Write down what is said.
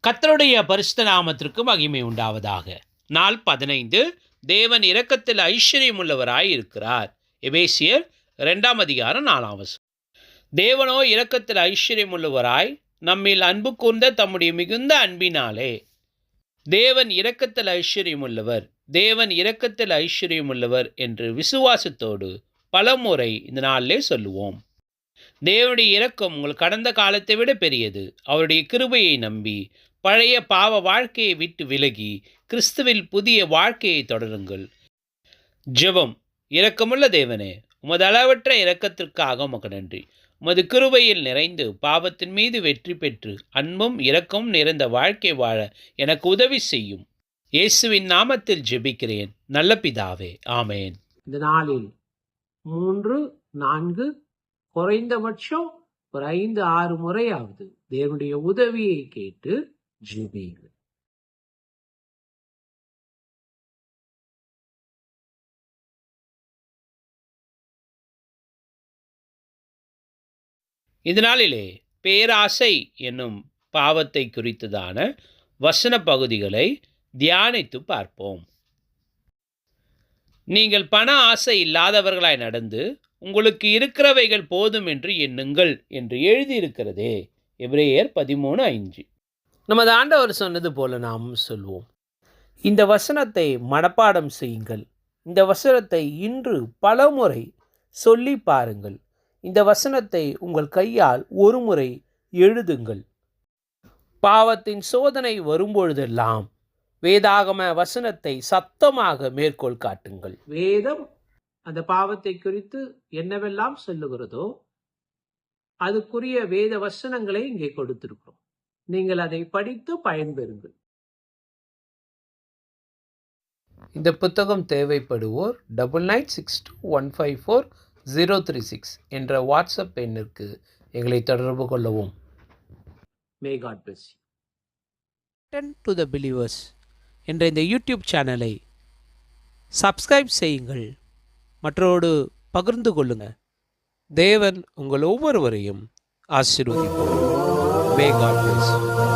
கர்த்தருடைய பரிசுத்த நாமத்திற்கு மகிமை உண்டாவதாக. நாள் 15. தேவன் இரக்கத்தில் ஐஸ்வர்யம் உள்ளவராய் இருக்கிறார். எபேசியர் 2:4. தேவனோ இரக்கத்தில் ஐஸ்வர்யம் உள்ளவராய் நம்மில் அன்பு கூர்ந்த தம்முடைய மிகுந்த அன்பினாலே. தேவன் இரக்கத்தில் ஐஸ்வர்யம் உள்ளவர், தேவன் இரக்கத்தில் ஐஸ்வர்யம் உள்ளவர் என்று விசுவாசத்தோடு பலமுறை இந்த நாளிலே சொல்லுவோம். தேவனுடைய இரக்கம் உங்கள் கடந்த காலத்தை விட பெரியது. அவருடைய கிருபையை நம்பி பழைய பாவ வாழ்க்கையை விட்டு விலகி கிறிஸ்துவில் புதிய வாழ்க்கையை தொடருங்கள். ஜெபம். இரக்கமுள்ள தேவனே, உமது அளவற்ற இரக்கத்திற்காக உமக்கு நன்றி. உமது கிருபையில் நிறைந்து பாவத்தின் மீது வெற்றி பெற்று அன்பும் இரக்கமும் நிறைந்த வாழ்க்கை வாழ எனக்கு உதவி செய்யும். இயேசுவின் நாமத்தில் ஜெபிக்கிறேன் நல்ல பிதாவே, ஆமேன். இந்த நாளில் 3, 4 குறைந்தபட்சம் ஒரு 5-6 முறையாவது தேவனுடைய உதவியை கேட்டு ஜெபியுங்கள். இந்த நாளிலே பேராசை என்னும் பாவத்தை குறித்ததான வசன பகுதிகளை தியானித்து பார்ப்போம். நீங்கள் பண ஆசை இல்லாதவர்களாய் நடந்து உங்களுக்கு இருக்கிறவைகள் போதும் என்று எண்ணுங்கள் என்று எழுதியிருக்கிறதே. எபிரேயர் 13:5. நமது ஆண்டவர் சொன்னது போல நாம் சொல்வோம். இந்த வசனத்தை மனப்பாடம் செய்யுங்கள். இந்த வசனத்தை இன்று பலமுறை சொல்லி பாருங்கள். இந்த வசனத்தை உங்கள் கையால் ஒரு முறை எழுதுங்கள். பாவத்தின் சோதனை வரும்பொழுதெல்லாம் வேதாகம வசனத்தை சத்தமாக மேற்கோள் காட்டுங்கள். வேதம் அந்த பாவத்தை குறித்து என்னவெல்லாம் சொல்லுகிறதோ அதுக்குரிய வேத வசனங்களை இங்கே கொடுத்திருக்கிறோம். நீங்கள் அதை படித்து பயன்பெறுங்கள். இந்த புத்தகம் தேவைப்படுவோர் 9962154036 என்ற வாட்ஸ்அப் எண்ணிற்கு எங்களை தொடர்பு கொள்ளவும். May God bless you. Turn to the Believers என்ற இந்த யூடியூப் சேனலை சப்ஸ்கிரைப் செய்யுங்கள், மற்றோடு பகிர்ந்து கொள்ளுங்கள். தேவன் உங்கள் ஒவ்வொருவரையும் ஆசீர்வதிப்பார். May God bless you.